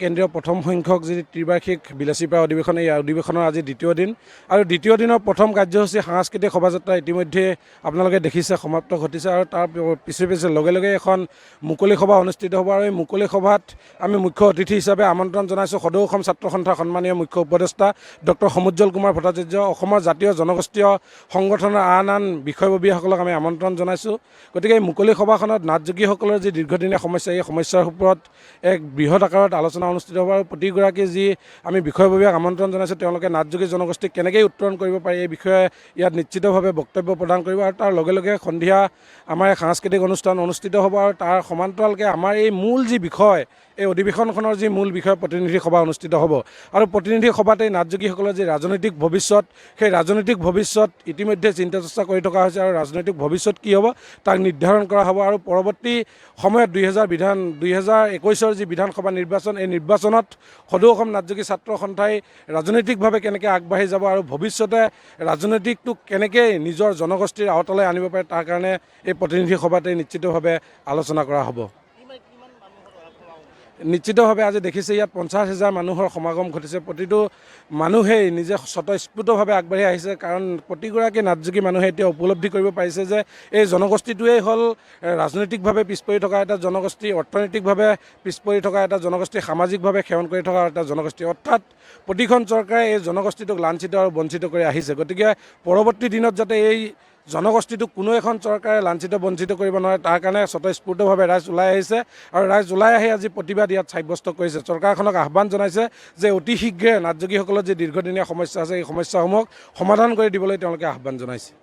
কেন্দ্ৰীয় প্ৰথম সংখ্যক যি ত্ৰিবাৰ্ষিক বিলাসীপাৰা অধিৱেশন এই অধিৱেশনৰ আজি দ্বিতীয় দিন আৰু দ্বিতীয় দিনৰ প্ৰথম কাৰ্যসূচী সাংস্কৃতিক শোভাযাত্ৰা ইতিমধ্যে আপোনালোকে দেখিছে সমাপ্ত ঘটিছে আৰু তাৰ পিছে পিছে লগে লগে এখন মুকলি সভা অনুষ্ঠিত হ'ব আৰু এই মুকলি সভাত আমি মুখ্য অতিথি হিচাপে আমন্ত্ৰণ জনাইছোঁ সদৌ অসম ছাত্ৰ সন্থাৰ সন্মানীয় মুখ্য উপদেষ্টা ডক্টৰ সমুজ্জ্বল কুমাৰ ভট্টাচাৰ্য অসমৰ জাতীয় জনগোষ্ঠীয় সংগঠনৰ আন বিষয়ববীয়াসকলক আমি আমন্ত্ৰণ জনাইছোঁ। গতিকে এই মুকলি সভাখনত নাটযোগীসকলৰ যি দীৰ্ঘদিনীয়া সমস্যা এই সমস্যাৰ ওপৰত এক বৃহৎ আকাৰত আলোচনা অনুষ্ঠিত হ'ব আৰু প্ৰতিগৰাকী যি আমি বিষয়ববীয়াক আমন্ত্ৰণ জনাইছোঁ তেওঁলোকে নাটযোগী জনগোষ্ঠীক কেনেকৈ উত্তৰণ কৰিব পাৰি এই বিষয়ে ইয়াত নিশ্চিতভাৱে বক্তব্য প্ৰদান কৰিব আৰু তাৰ লগে লগে সন্ধিয়া আমাৰ এক সাংস্কৃতিক অনুষ্ঠান অনুষ্ঠিত হ'ব আৰু তাৰ সমান্তৰালকৈ আমাৰ এই মূল যি বিষয় এই অধিৱেশনখনৰ যি মূল বিষয় প্ৰতিনিধি সভা অনুষ্ঠিত হ'ব আৰু প্ৰতিনিধি সভাত এই নাটযোগীসকলৰ যি ৰাজনৈতিক ভৱিষ্যত সেই ৰাজনৈতিক ভৱিষ্যত ইতিমধ্যে চিন্তা চৰ্চা কৰি থকা হৈছে আৰু ৰাজনৈতিক ভৱিষ্যত কি হ'ব তাক নিৰ্ধাৰণ কৰা হ'ব আৰু পৰৱৰ্তী সময়ত 2021 যি বিধানসভা নিৰ্বাচন এই নিৰ্বাচনত সদৌ অসম নাটযোগী ছাত্ৰ সন্থাই ৰাজনৈতিকভাৱে কেনেকৈ আগবাঢ়ি যাব আৰু ভৱিষ্যতে ৰাজনৈতিকটোক কেনেকৈ নিজৰ জনগোষ্ঠীৰ আওতালৈ আনিব পাৰে তাৰ কাৰণে এই প্ৰতিনিধি সভাতে নিশ্চিতভাৱে আলোচনা কৰা হ'ব। নিশ্চিতভাৱে আজি দেখিছে ইয়াত 50,000 মানুহৰ সমাগম ঘটিছে। প্ৰতিটো মানুহেই নিজে স্বতঃস্ফূৰ্তভাৱে আগবাঢ়ি আহিছে কাৰণ প্ৰতিগৰাকী নাটযোগী মানুহে এতিয়া উপলব্ধি কৰিব পাৰিছে যে এই জনগোষ্ঠীটোৱেই হ'ল ৰাজনৈতিকভাৱে পিছ পৰি থকা এটা জনগোষ্ঠী, অৰ্থনৈতিকভাৱে পিছ পৰি থকা এটা জনগোষ্ঠী, সামাজিকভাৱে সেৱন কৰি থকা এটা জনগোষ্ঠী। অৰ্থাৎ প্ৰতিখন চৰকাৰে এই জনগোষ্ঠীটোক লাঞ্ছিত আৰু বঞ্চিত কৰি আহিছে। গতিকে পৰৱৰ্তী দিনত যাতে এই জনগোষ্ঠীটোক কোনো এখন চৰকাৰে লাঞ্ছিত বঞ্চিত কৰিব নোৱাৰে তাৰ কাৰণে স্বতঃস্ফূৰ্তভাৱে ৰাইজ ওলাই আহিছে আৰু ৰাইজ ওলাই আহি আজি প্ৰতিবাদ ইয়াত সাব্যস্ত কৰিছে। চৰকাৰখনক আহ্বান জনাইছে যে অতি শীঘ্ৰে নাটযোগীসকলৰ যি দীৰ্ঘদিনীয়া সমস্যা আছে এই সমস্যাসমূহক সমাধান কৰি দিবলৈ তেওঁলোকে আহ্বান জনাইছে।